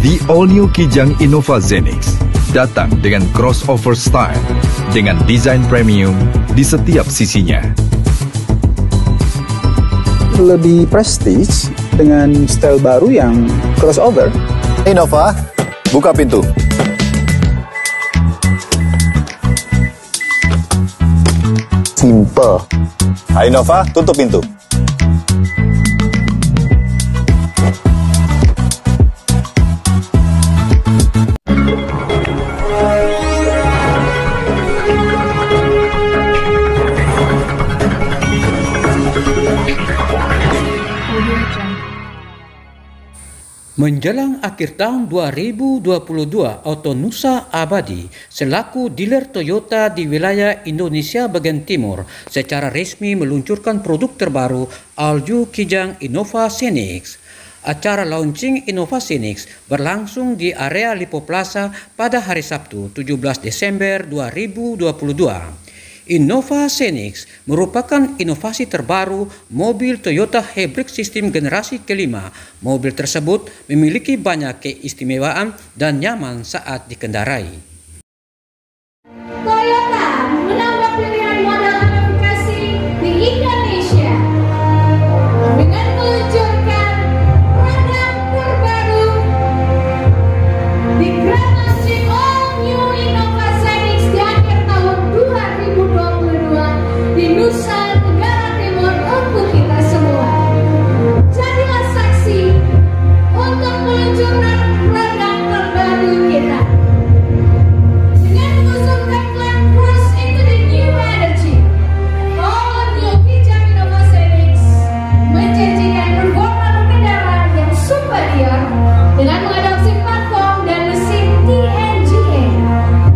The all-new Kijang Innova Zenix datang dengan crossover style dengan desain premium di setiap sisinya. Lebih prestige dengan style baru yang crossover. Innova, buka pintu. Simple. Innova, tutup pintu. Menjelang akhir tahun 2022, Autonusa Abadi selaku dealer Toyota di wilayah Indonesia bagian timur secara resmi meluncurkan produk terbaru All-New Kijang Innova Zenix. Acara launching Innova Zenix berlangsung di area Lipo Plaza pada hari Sabtu 17 Desember 2022. Innova Zenix merupakan inovasi terbaru mobil Toyota Hybrid System generasi kelima. Mobil tersebut memiliki banyak keistimewaan dan nyaman saat dikendarai. Toyota menambah pilihan model modifikasi di Indonesia dengan meluncurkan produk terbaru di Grand Launching All New Innova Zenix di akhir tahun 2022 di Nusa Tenggara Timur untuk kita semua. Jadilah saksi untuk peluncuran produk terbaru kita. Dengan mengusung tagline Cross into the New Energy, All-New Kijang Innova Zenix menjanjikan performa berkendara yang superior dengan mengadopsi platform dan mesin TNGA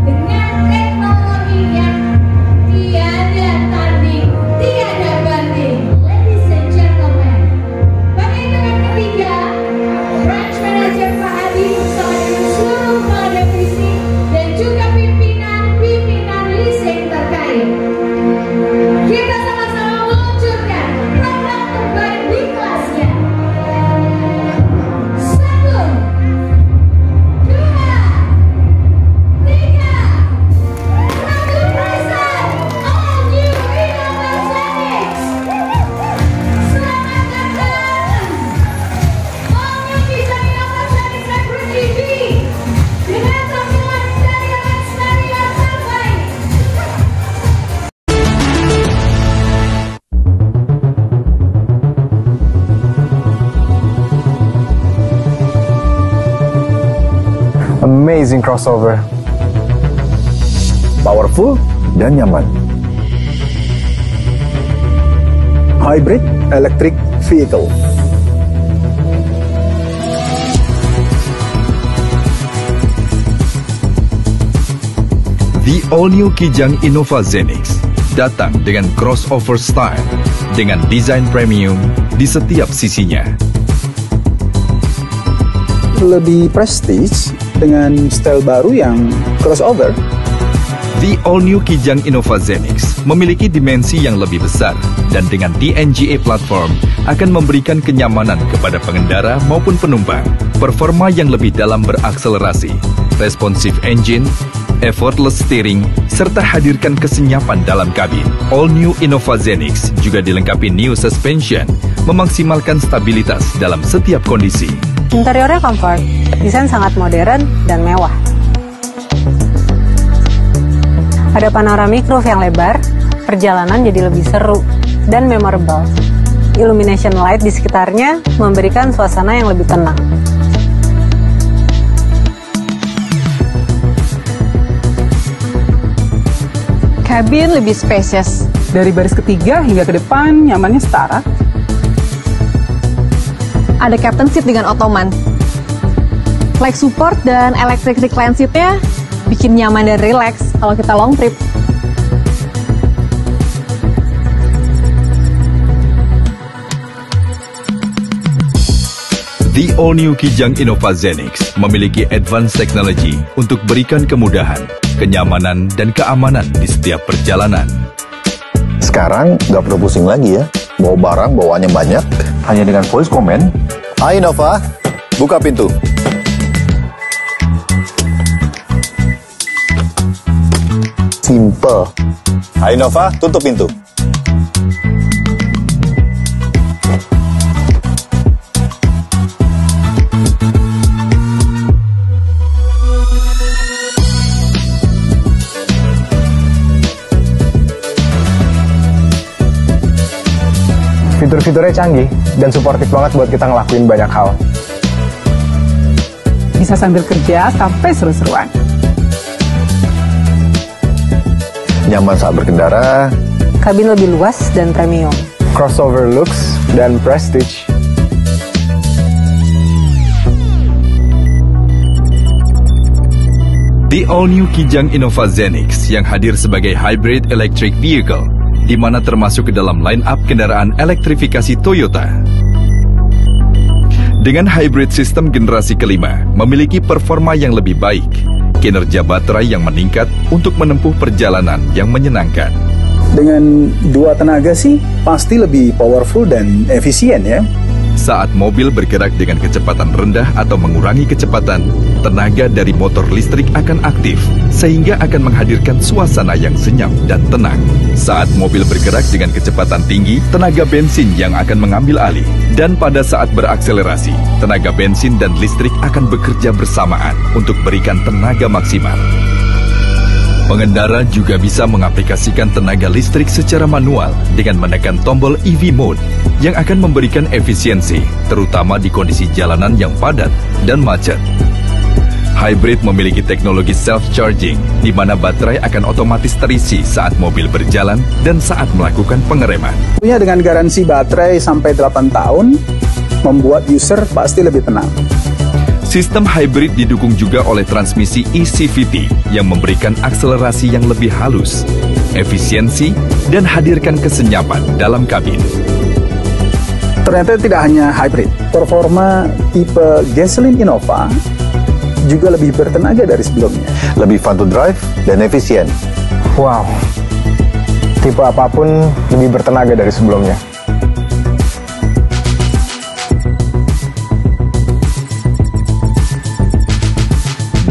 dengan teknologi yang tiada tanding, tiada banding. Ladies and gentlemen, pada hitungan ketiga, branch manager Pak Adi bersama dengan seluruh kepala divisi dan juga pimpinan leasing terkait, kita sama-sama meluncurkan produk terbaik di kelasnya. 1, 2, 3, Ratu Present All New Innova Zenix. Selamat datang All New Kijang Innova Zenix Hybrid EV dengan tampilan interior eksterior terbaik. Amazing crossover. Powerful dan nyaman. Hybrid electric vehicle. The all-new Kijang Innova Zenix datang dengan crossover style dengan desain premium di setiap sisinya. Lebih prestige dengan style baru yang crossover. The all-new Kijang Innova Zenix memiliki dimensi yang lebih besar dan dengan TNGA platform akan memberikan kenyamanan kepada pengendara maupun penumpang. Performa yang lebih dalam berakselerasi, responsive engine, effortless steering, serta hadirkan kesenyapan dalam kabin. All-new Innova Zenix juga dilengkapi new suspension, memaksimalkan stabilitas dalam setiap kondisi. Interiornya comfort, desain sangat modern dan mewah. Ada panoramic roof yang lebar, perjalanan jadi lebih seru dan memorable. Illumination light di sekitarnya memberikan suasana yang lebih tenang. Kabin lebih spacious. Dari baris ketiga hingga ke depan nyamannya setara. Ada captain seat dengan ottoman. Leg support dan electric recline seat-nya bikin nyaman dan relax kalau kita long trip. The all-new Kijang Innova Zenix memiliki advanced technology untuk berikan kemudahan, kenyamanan, dan keamanan di setiap perjalanan. Sekarang nggak perlu pusing lagi ya. Bawa barang bawaannya banyak. Hanya dengan voice command. Innova, buka pintu. Simple. Hai Nova, tutup pintu. Fitur-fiturnya canggih dan suportif banget buat kita ngelakuin banyak hal. Bisa sambil kerja sampai seru-seruan. Nyaman saat berkendara. Kabin lebih luas dan premium. Crossover looks dan prestige. The all-new Kijang Innova Zenix yang hadir sebagai hybrid electric vehicle, di mana termasuk ke dalam line-up kendaraan elektrifikasi Toyota. Dengan hybrid sistem generasi kelima, memiliki performa yang lebih baik, kinerja baterai yang meningkat untuk menempuh perjalanan yang menyenangkan. Dengan dua tenaga sih, pasti lebih powerful dan efisien ya. Saat mobil bergerak dengan kecepatan rendah atau mengurangi kecepatan, tenaga dari motor listrik akan aktif, sehingga akan menghadirkan suasana yang senyap dan tenang. Saat mobil bergerak dengan kecepatan tinggi, tenaga bensin yang akan mengambil alih. Dan pada saat berakselerasi, tenaga bensin dan listrik akan bekerja bersamaan untuk berikan tenaga maksimal. Pengendara juga bisa mengaplikasikan tenaga listrik secara manual dengan menekan tombol EV Mode yang akan memberikan efisiensi, terutama di kondisi jalanan yang padat dan macet. Hybrid memiliki teknologi self-charging, di mana baterai akan otomatis terisi saat mobil berjalan dan saat melakukan pengereman. Tentunya dengan garansi baterai sampai 8 tahun, membuat user pasti lebih tenang. Sistem hybrid didukung juga oleh transmisi eCVT yang memberikan akselerasi yang lebih halus, efisiensi, dan hadirkan kesenyapan dalam kabin. Ternyata tidak hanya hybrid, performa tipe gasoline Innova juga lebih bertenaga dari sebelumnya. Lebih fun to drive dan efisien. Wow, tipe apapun lebih bertenaga dari sebelumnya.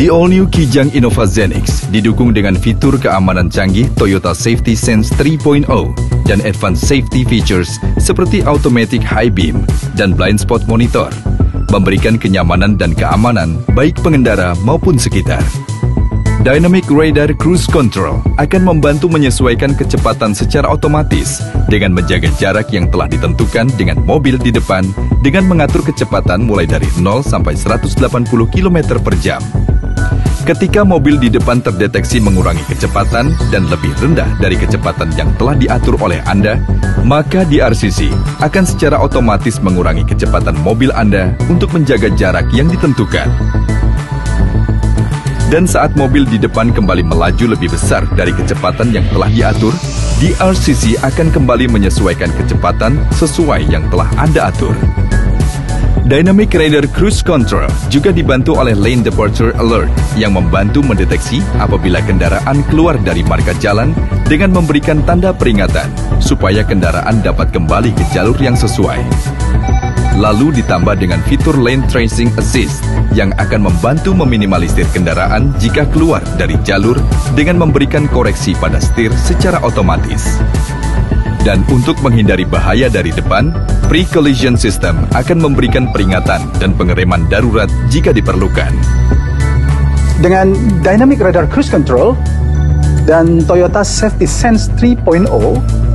The all-new Kijang Innova Zenix didukung dengan fitur keamanan canggih Toyota Safety Sense 3.0 dan advanced safety features seperti automatic high beam dan blind spot monitor, memberikan kenyamanan dan keamanan baik pengendara maupun sekitar. Dynamic Radar Cruise Control akan membantu menyesuaikan kecepatan secara otomatis dengan menjaga jarak yang telah ditentukan dengan mobil di depan dengan mengatur kecepatan mulai dari 0 sampai 180 km per jam. Ketika mobil di depan terdeteksi mengurangi kecepatan dan lebih rendah dari kecepatan yang telah diatur oleh Anda, maka DRCC akan secara otomatis mengurangi kecepatan mobil Anda untuk menjaga jarak yang ditentukan. Dan saat mobil di depan kembali melaju lebih besar dari kecepatan yang telah diatur, DRCC akan kembali menyesuaikan kecepatan sesuai yang telah Anda atur. Dynamic Radar Cruise Control juga dibantu oleh Lane Departure Alert yang membantu mendeteksi apabila kendaraan keluar dari marka jalan dengan memberikan tanda peringatan supaya kendaraan dapat kembali ke jalur yang sesuai. Lalu ditambah dengan fitur Lane Tracing Assist yang akan membantu meminimalisir kendaraan jika keluar dari jalur dengan memberikan koreksi pada setir secara otomatis. Dan untuk menghindari bahaya dari depan, Pre-Collision System akan memberikan peringatan dan pengereman darurat jika diperlukan. Dengan Dynamic Radar Cruise Control dan Toyota Safety Sense 3.0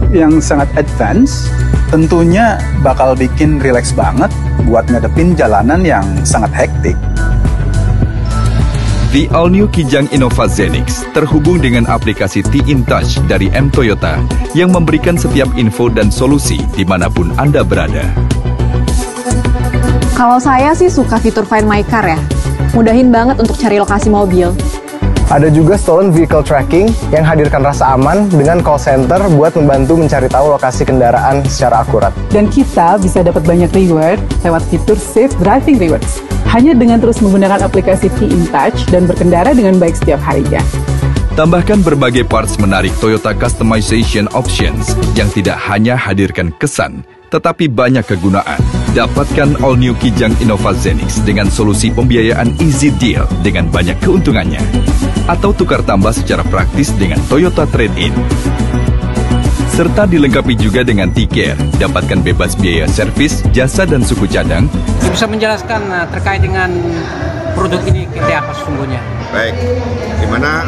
yang sangat advance, tentunya bakal bikin rileks banget buat ngadepin jalanan yang sangat hektik. The all-new Kijang Innova Zenix terhubung dengan aplikasi T-InTouch dari M Toyota yang memberikan setiap info dan solusi dimanapun Anda berada. Kalau saya sih suka fitur Find My Car ya. Mudahin banget untuk cari lokasi mobil. Ada juga Stolen Vehicle Tracking yang hadirkan rasa aman dengan call center buat membantu mencari tahu lokasi kendaraan secara akurat. Dan kita bisa dapat banyak reward lewat fitur Safe Driving Rewards. Hanya dengan terus menggunakan aplikasi T-InTouch dan berkendara dengan baik setiap harinya. Tambahkan berbagai parts menarik Toyota Customization Options yang tidak hanya hadirkan kesan, tetapi banyak kegunaan. Dapatkan all new Kijang Innova Zenix dengan solusi pembiayaan easy deal dengan banyak keuntungannya. Atau tukar tambah secara praktis dengan Toyota Trade-in. Serta dilengkapi juga dengan T-Care. Dapatkan bebas biaya servis, jasa dan suku cadang. Bisa menjelaskan terkait dengan produk ini seperti apa sesungguhnya? Baik, di mana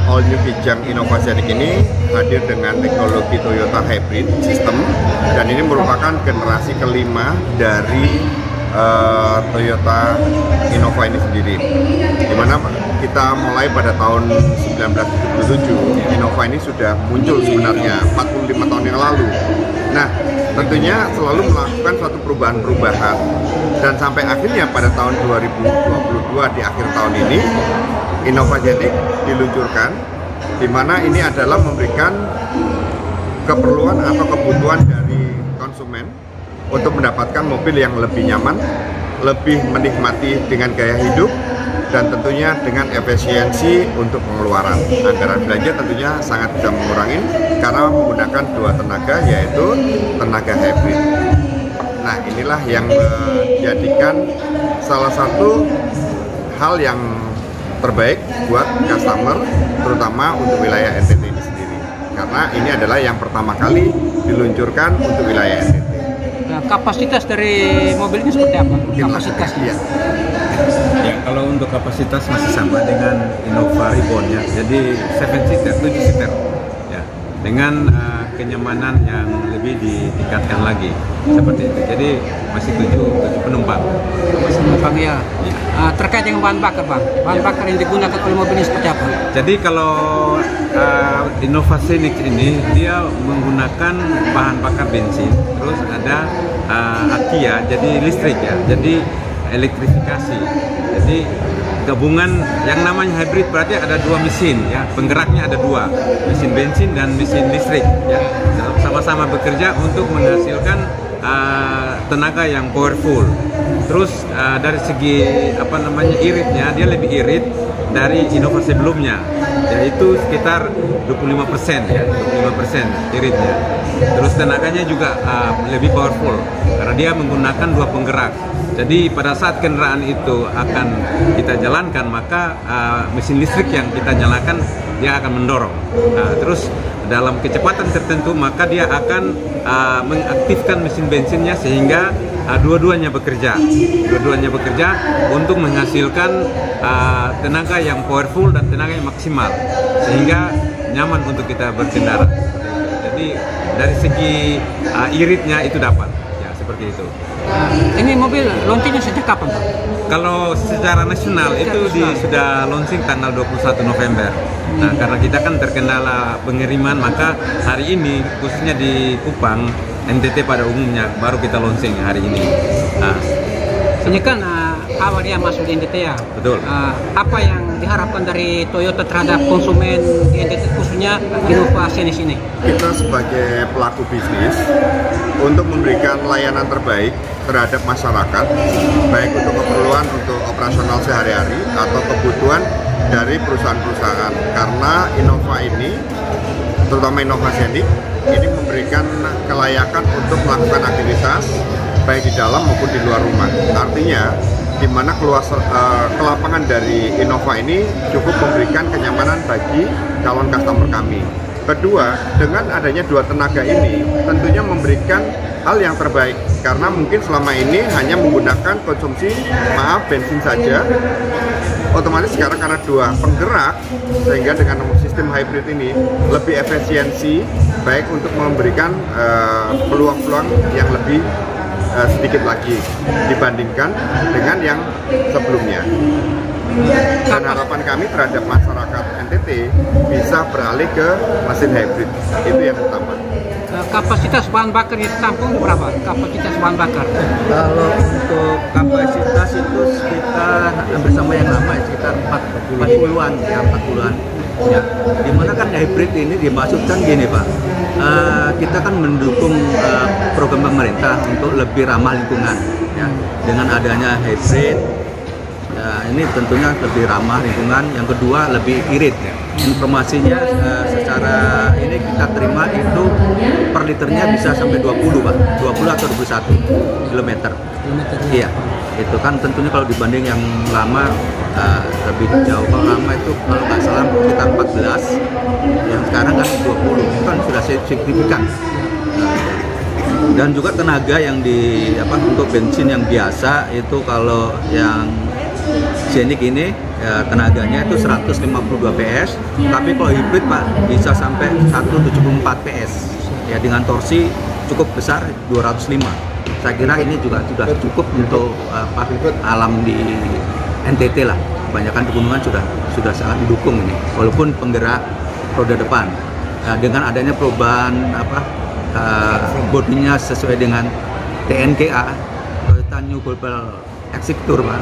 all new Kijang Innova Zenix ini hadir dengan teknologi Toyota Hybrid System, dan ini merupakan generasi kelima dari Toyota Innova ini sendiri. Di mana kita mulai pada tahun 1977, Innova ini sudah muncul sebenarnya 45 tahun yang lalu. Nah, tentunya selalu melakukan suatu perubahan-perubahan, dan sampai akhirnya pada tahun 2022 di akhir tahun ini Innova Zenix diluncurkan, di mana ini adalah memberikan keperluan atau kebutuhan dari konsumen untuk mendapatkan mobil yang lebih nyaman, lebih menikmati dengan gaya hidup, dan tentunya dengan efisiensi untuk pengeluaran. Anggaran belanja tentunya sangat bisa mengurangi karena menggunakan dua tenaga, yaitu tenaga hybrid. Nah, inilah yang menjadikan salah satu hal yang terbaik buat customer, terutama untuk wilayah NTT ini sendiri. Karena ini adalah yang pertama kali diluncurkan untuk wilayah NTT. Nah, kapasitas dari mobil ini seperti apa? Kapasitasnya? Ya, kalau untuk kapasitas masih sama dengan Innova Reborn ya. Jadi 7 seater, 7 seater. Ya, dengan kenyamanan yang lebih ditingkatkan lagi seperti itu. Jadi masih 7 penumpang. Masih penumpang ya. Terkait dengan bahan bakar, Bang. Bahan bakar yang digunakan oleh mobil ini seperti apa? Jadi kalau Innova Zenix ini dia menggunakan bahan bakar bensin, terus ada Akia, jadi listrik ya. Jadi elektrifikasi. Jadi gabungan yang namanya hybrid berarti ada dua mesin ya, penggeraknya ada dua, mesin bensin dan mesin listrik ya, sama-sama bekerja untuk menghasilkan tenaga yang powerful. Terus dari segi iritnya, dia lebih irit dari Innova sebelumnya, yaitu sekitar 25% ya, 25% iritnya. Terus tenaganya juga lebih powerful karena dia menggunakan dua penggerak. Jadi pada saat kendaraan itu akan kita jalankan, maka mesin listrik yang kita nyalakan dia akan mendorong. Terus dalam kecepatan tertentu maka dia akan mengaktifkan mesin bensinnya sehingga dua-duanya bekerja untuk menghasilkan tenaga yang powerful dan tenaga yang maksimal sehingga nyaman untuk kita berkendara. Jadi dari segi iritnya itu dapat ya, seperti itu. Ini mobil launchingnya sejak kapan, Pak? Kalau secara nasional itu sudah launching tanggal 21 November. Nah, karena kita kan terkendala pengiriman, maka hari ini khususnya di Kupang, NTT pada umumnya baru kita launching hari ini. Nah, ini kan awal dia masuk di NTT ya. Betul. Apa yang diharapkan dari Toyota terhadap konsumen di NTT khususnya Innova Zenix ini? Kita sebagai pelaku bisnis untuk memberikan layanan terbaik terhadap masyarakat, baik untuk keperluan untuk operasional sehari-hari atau kebutuhan dari perusahaan-perusahaan. Karena Innova ini, terutama Innova Zenix, ini memberikan kelayakan untuk melakukan aktivitas baik di dalam maupun di luar rumah. Artinya, di mana kelapangan dari Innova ini cukup memberikan kenyamanan bagi calon customer kami. Kedua, dengan adanya dua tenaga ini tentunya memberikan hal yang terbaik, karena mungkin selama ini hanya menggunakan konsumsi bensin saja. Otomatis sekarang karena dua penggerak, sehingga dengan sistem hybrid ini lebih efisiensi, baik untuk memberikan peluang-peluang yang lebih sedikit lagi dibandingkan dengan yang sebelumnya. Dan harapan kami terhadap masyarakat NTT bisa beralih ke mesin hybrid, itu yang utama. Kapasitas bahan bakar yang ditampung berapa? Kapasitas bahan bakar? Kalau untuk kapasitas itu sekitar hampir sama yang lama, sekitar 40-an ya, 40-an. Ya, dimana kan hybrid ini dimaksudkan gini Pak, kita kan mendukung program pemerintah untuk lebih ramah lingkungan ya. Dengan adanya hybrid ini tentunya lebih ramah lingkungan. Yang kedua lebih irit ya. Informasinya secara ini kita terima itu per liternya bisa sampai 20 Pak, 20 atau 21 kilometer. Iya, itu kan tentunya kalau dibanding yang lama lebih jauh. Kalau lama itu kalau nggak salah sekitar 14, yang sekarang kan 20, itu kan sudah signifikan. Dan juga tenaga yang untuk bensin yang biasa itu kalau yang Scenic ini tenaganya itu 152 PS, tapi kalau hybrid Pak bisa sampai 174 PS ya, dengan torsi cukup besar 205. Saya kira ini juga sudah cukup untuk alam di NTT lah. Kebanyakan pegunungan sudah sangat didukung ini, walaupun penggerak roda depan dengan adanya perubahan bodinya sesuai dengan TNGA, Toyota New Global Executor Pak.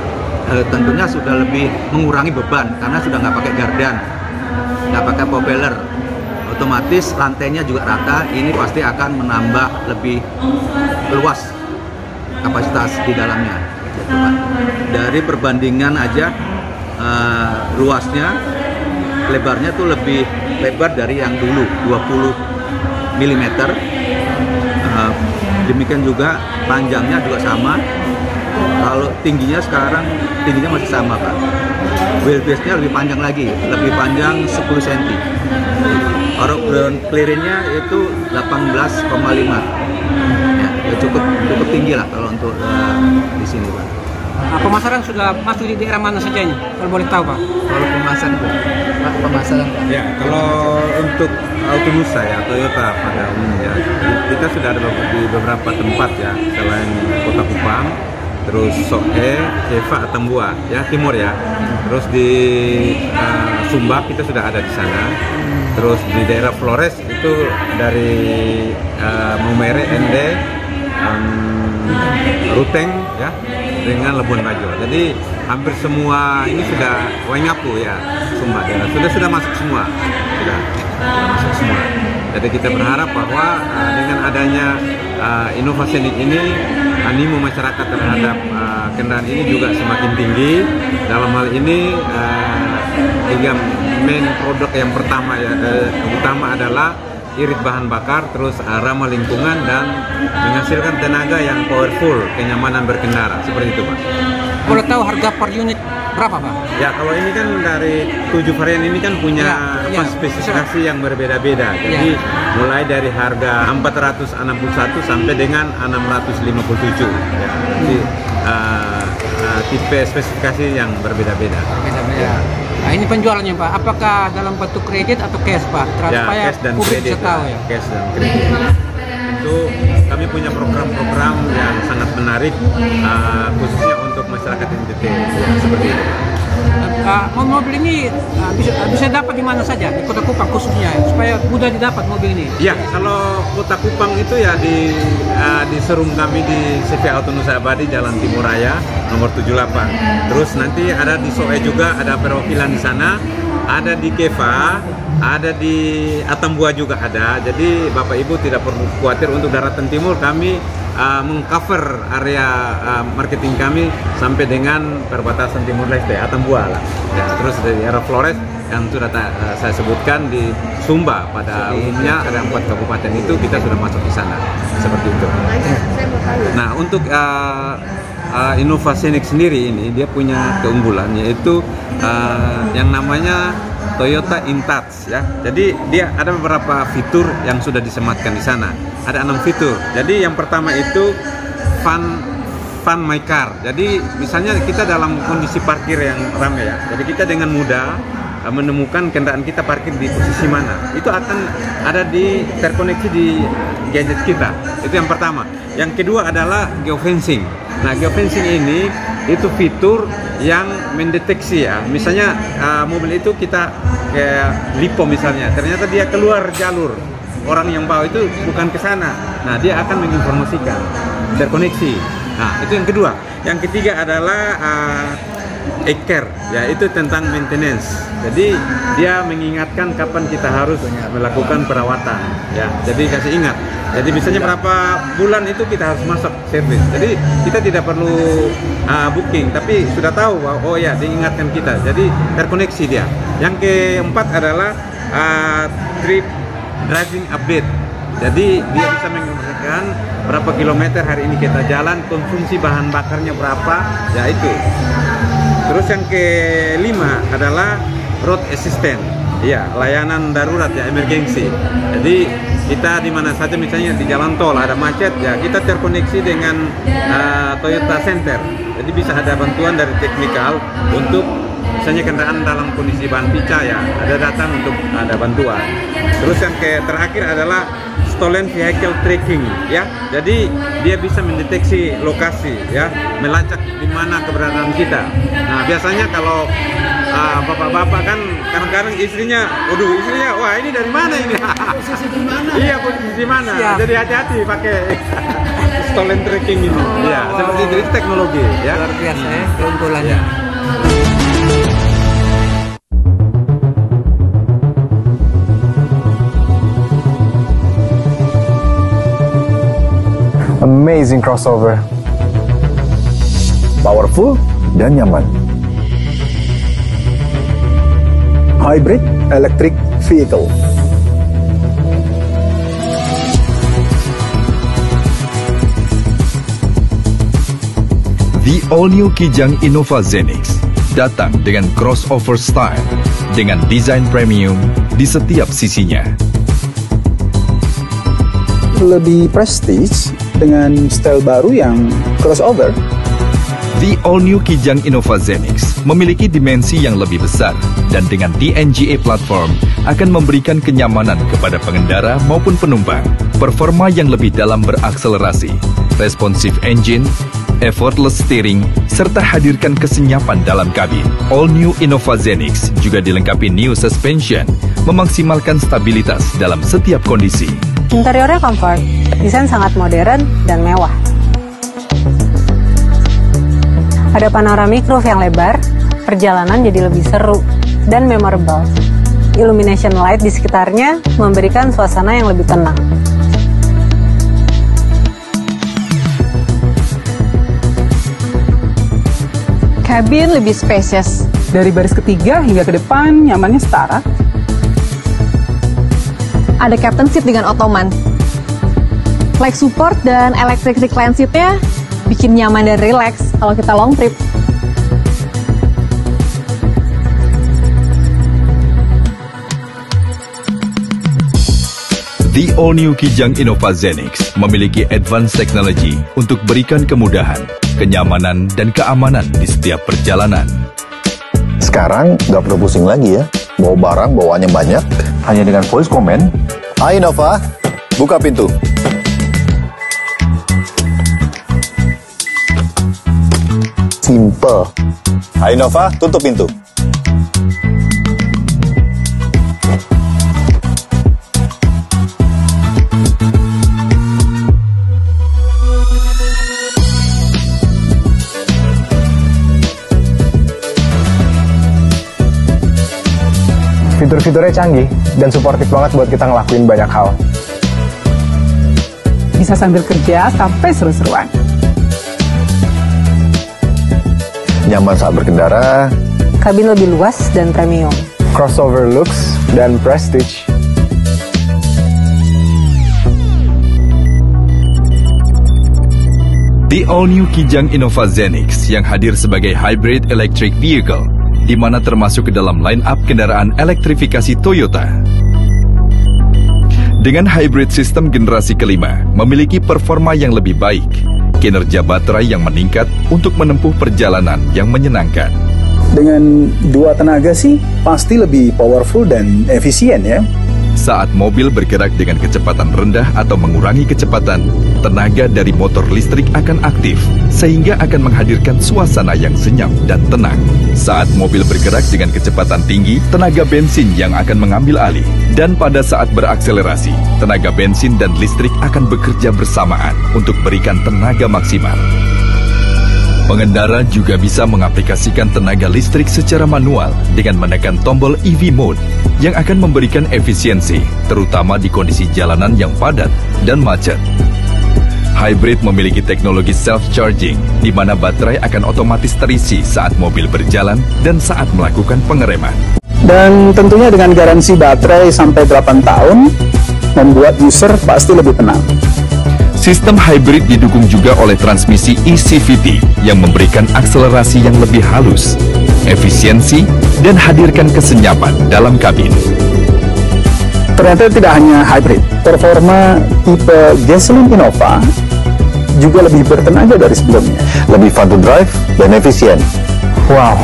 Tentunya sudah lebih mengurangi beban karena sudah nggak pakai gardan, nggak pakai propeller, otomatis lantainya juga rata. Ini pasti akan menambah lebih luas kapasitas di dalamnya, gitu Pak. Dari perbandingan aja luasnya, lebarnya tuh lebih lebar dari yang dulu 20 mm. Demikian juga panjangnya juga sama. Kalau tingginya sekarang masih sama Pak. Wheelbase-nya lebih panjang lagi, lebih panjang 10 cm. Ground clearance-nya itu 18,5. Ya, cukup tinggi lah kalau untuk di sini Pak. Pemasaran sudah masuk di daerah mana saja ini? Kalau boleh tahu Pak. Kalau pemasaran Pak. Ya, kalau untuk Autonusa ya, Toyota pada umumnya, kita sudah ada di beberapa tempat ya, selain Kota Kupang, terus Soe, Keva, Atambua ya, timur ya. Terus di Sumba kita sudah ada di sana. Terus di daerah Flores itu dari Maumere, Ende, Ruteng ya, dengan Labuan Bajo. Jadi hampir semua ini sudah Waingapu ya, Sumba daerah sudah masuk semua, sudah masuk semua. Jadi kita berharap bahwa dengan adanya inovasi ini, animo masyarakat terhadap kendaraan ini juga semakin tinggi. Dalam hal ini tiga main produk yang pertama ya, utama adalah irit bahan bakar, terus ramah lingkungan dan menghasilkan tenaga yang powerful, kenyamanan berkendara, seperti itu Pak. Boleh tahu harga per unit berapa Pak? Ya kalau ini kan dari 7 varian ini kan punya spesifikasi yang berbeda-beda. Jadi mulai dari harga 461 sampai dengan 657 ya. Jadi tipe spesifikasi yang berbeda-beda. Ya. Nah, ini penjualannya Pak, apakah dalam bentuk kredit atau cash Pak? Ya, cash dan kredit. Cash dan kredit. Itu kami punya program-program yang sangat menarik, khususnya untuk masyarakat NTT ya, seperti itu. Mobil ini bisa dapat di mana saja, di Kota Kupang khususnya, supaya mudah didapat mobil ini? Ya, kalau Kota Kupang itu ya di showroom kami di CV Autonusa Abadi, Jalan Timur Raya, nomor 78. Terus nanti ada di Soe juga, ada perwakilan di sana, ada di Keva, ada di Atambua juga ada. Jadi Bapak Ibu tidak perlu khawatir, untuk daratan timur kami mengcover area marketing kami sampai dengan perbatasan Timur Leste, Atambua lah. Ya, terus dari daerah Flores yang sudah saya sebutkan di Sumba, pada umumnya ada 4 kabupaten itu kita sudah masuk di sana, seperti itu. Nah, untuk Innova Scenic sendiri ini dia punya keunggulan, yaitu yang namanya Toyota InTouch ya. Jadi dia ada beberapa fitur yang sudah disematkan di sana. Ada 6 fitur. Jadi yang pertama itu Fun My Car. Jadi misalnya kita dalam kondisi parkir yang ramai ya. Jadi kita dengan mudah menemukan kendaraan kita parkir di posisi mana. Itu akan ada terkoneksi di gadget kita. Itu yang pertama. Yang kedua adalah geofencing. Nah, geofencing ini itu fitur yang mendeteksi ya. Misalnya mobil itu kita kayak lipo misalnya, ternyata dia keluar jalur, orang yang bawa itu bukan ke sana. Nah, dia akan menginformasikan, terkoneksi. Nah, itu yang kedua. Yang ketiga adalah care, ya, itu tentang maintenance. Jadi dia mengingatkan kapan kita harus melakukan perawatan, ya. Jadi kasih ingat. Jadi misalnya berapa bulan itu kita harus masuk servis. Jadi kita tidak perlu booking, tapi sudah tahu bahwa oh ya, diingatkan kita. Jadi terkoneksi dia. Yang keempat adalah trip driving update. Jadi dia bisa menginformasikan berapa kilometer hari ini kita jalan, konsumsi bahan bakarnya berapa, ya itu. Terus yang kelima adalah road assistant, ya layanan darurat ya, emergency. Jadi kita di mana saja misalnya di jalan tol ada macet ya, kita terkoneksi dengan Toyota Center. Jadi bisa ada bantuan dari teknikal untuk misalnya kendaraan dalam kondisi bahan pica ya, ada datang untuk ada bantuan. Terus yang terakhir adalah stolen vehicle tracking ya. Jadi dia bisa mendeteksi lokasi ya, melacak di mana keberadaan kita. Nah, biasanya kalau bapak-bapak kan kadang-kadang istrinya, wah ini dari mana ini? Posisi di mana? Iya, posisi di mana? Jadi hati-hati pakai stolen tracking ini. Ya, seperti itu teknologi ya. Luar biasa ya keunggulannya. Amazing crossover. Powerful dan nyaman. Hybrid electric vehicle. The all-new Kijang Innova Zenix datang dengan crossover style dengan desain premium di setiap sisinya. Lebih prestige dengan style baru yang crossover. The all-new Kijang Innova Zenix memiliki dimensi yang lebih besar dan dengan TNGA platform akan memberikan kenyamanan kepada pengendara maupun penumpang. Performa yang lebih dalam berakselerasi, responsive engine, effortless steering, serta hadirkan kesenyapan dalam kabin. All-new Innova Zenix juga dilengkapi new suspension, memaksimalkan stabilitas dalam setiap kondisi. Interiornya comfort, desain sangat modern dan mewah. Ada panoramic roof yang lebar, perjalanan jadi lebih seru dan memorable. Illumination light di sekitarnya memberikan suasana yang lebih tenang. Kabin lebih spacious. Dari baris ketiga hingga ke depan nyamannya setara. Ada captain seat dengan ottoman. Flag support dan electric recline seat-nya bikin nyaman dan relax kalau kita long trip. The all-new Kijang Innova Zenix memiliki advanced technology untuk berikan kemudahan, kenyamanan, dan keamanan di setiap perjalanan. Sekarang nggak perlu pusing lagi ya, bawa barang bawaannya banyak, hanya dengan voice command. Hai Innova, buka pintu. Simple. Hai Innova, tutup pintu. Fitur-fiturnya canggih dan suportif banget buat kita ngelakuin banyak hal. Bisa sambil kerja sampai seru-seruan. Nyaman saat berkendara. Kabin lebih luas dan premium. Crossover looks dan prestige. The all-new Kijang Innova Zenix yang hadir sebagai hybrid electric vehicle, di mana termasuk ke dalam line-up kendaraan elektrifikasi Toyota. Dengan hybrid sistem generasi kelima, memiliki performa yang lebih baik, kinerja baterai yang meningkat untuk menempuh perjalanan yang menyenangkan. Dengan dua tenaga sih, pasti lebih powerful dan efisien ya. Saat mobil bergerak dengan kecepatan rendah atau mengurangi kecepatan, tenaga dari motor listrik akan aktif, sehingga akan menghadirkan suasana yang senyap dan tenang. Saat mobil bergerak dengan kecepatan tinggi, tenaga bensin yang akan mengambil alih. Dan pada saat berakselerasi, tenaga bensin dan listrik akan bekerja bersamaan untuk berikan tenaga maksimal. Pengendara juga bisa mengaplikasikan tenaga listrik secara manual dengan menekan tombol EV Mode yang akan memberikan efisiensi, terutama di kondisi jalanan yang padat dan macet. Hybrid memiliki teknologi self-charging, di mana baterai akan otomatis terisi saat mobil berjalan dan saat melakukan pengereman. Dan tentunya dengan garansi baterai sampai 8 tahun, membuat user pasti lebih tenang. Sistem hybrid didukung juga oleh transmisi eCVT yang memberikan akselerasi yang lebih halus, efisiensi, dan hadirkan kesenyaman dalam kabin. Ternyata tidak hanya hybrid, performa tipe gasoline Innova juga lebih bertenaga dari sebelumnya. Lebih fun to drive dan efisien. Wow,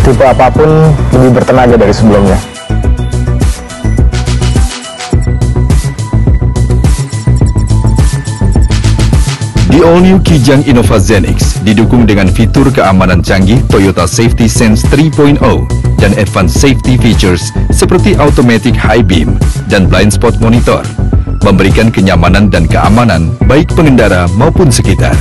tipe apapun lebih bertenaga dari sebelumnya. Di all-new Kijang Innova Zenix didukung dengan fitur keamanan canggih Toyota Safety Sense 3.0 dan advanced safety features seperti automatic high beam dan blind spot monitor, memberikan kenyamanan dan keamanan baik pengendara maupun sekitar.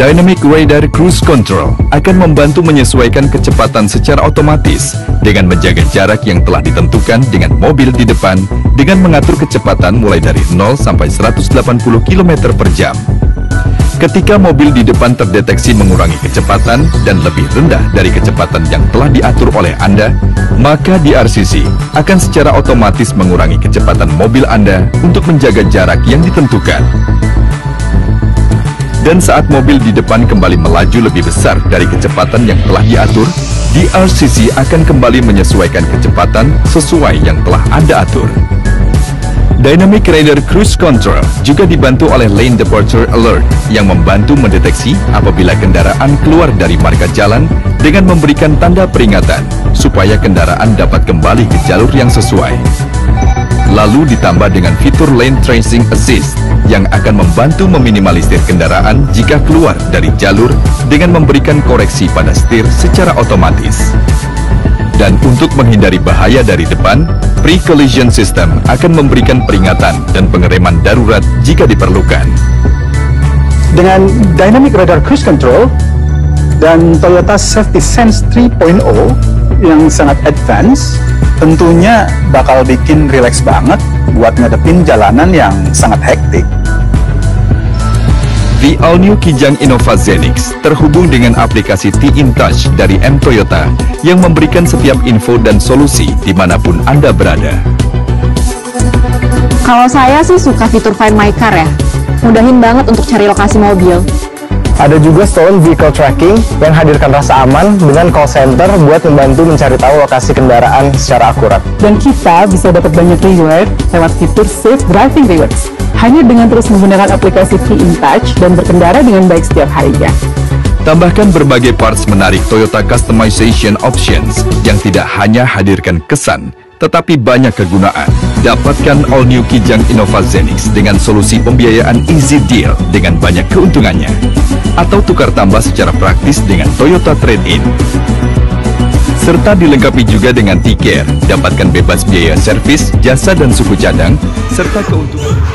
Dynamic Radar Cruise Control akan membantu menyesuaikan kecepatan secara otomatis dengan menjaga jarak yang telah ditentukan dengan mobil di depan dengan mengatur kecepatan mulai dari 0 sampai 180 km per jam. Ketika mobil di depan terdeteksi mengurangi kecepatan dan lebih rendah dari kecepatan yang telah diatur oleh Anda, maka DRCC akan secara otomatis mengurangi kecepatan mobil Anda untuk menjaga jarak yang ditentukan. Dan saat mobil di depan kembali melaju lebih besar dari kecepatan yang telah diatur, DRCC akan kembali menyesuaikan kecepatan sesuai yang telah Anda atur. Dynamic Radar Cruise Control juga dibantu oleh Lane Departure Alert yang membantu mendeteksi apabila kendaraan keluar dari marka jalan dengan memberikan tanda peringatan supaya kendaraan dapat kembali ke jalur yang sesuai. Lalu ditambah dengan fitur Lane Tracing Assist yang akan membantu meminimalisir kendaraan jika keluar dari jalur dengan memberikan koreksi pada setir secara otomatis. Dan untuk menghindari bahaya dari depan, Pre-Collision System akan memberikan peringatan dan pengereman darurat jika diperlukan. Dengan Dynamic Radar Cruise Control dan Toyota Safety Sense 3.0 yang sangat advance, tentunya bakal bikin relax banget buat ngadepin jalanan yang sangat hektik. The all-new Kijang Innova Zenix terhubung dengan aplikasi T-InTouch dari M Toyota yang memberikan setiap info dan solusi dimanapun Anda berada. Kalau saya sih suka fitur Find My Car ya. Mudahin banget untuk cari lokasi mobil. Ada juga stolen vehicle tracking yang hadirkan rasa aman dengan call center buat membantu mencari tahu lokasi kendaraan secara akurat. Dan kita bisa dapat banyak reward lewat fitur Safe Driving Rewards. Hanya dengan terus menggunakan aplikasi T-InTouch dan berkendara dengan baik setiap harinya. Tambahkan berbagai parts menarik Toyota Customization Options yang tidak hanya hadirkan kesan, tetapi banyak kegunaan. Dapatkan all new Kijang Innova Zenix dengan solusi pembiayaan Easy Deal dengan banyak keuntungannya. Atau tukar tambah secara praktis dengan Toyota Trade-in. Serta dilengkapi juga dengan T-Care, dapatkan bebas biaya servis, jasa dan suku cadang, serta keuntungan.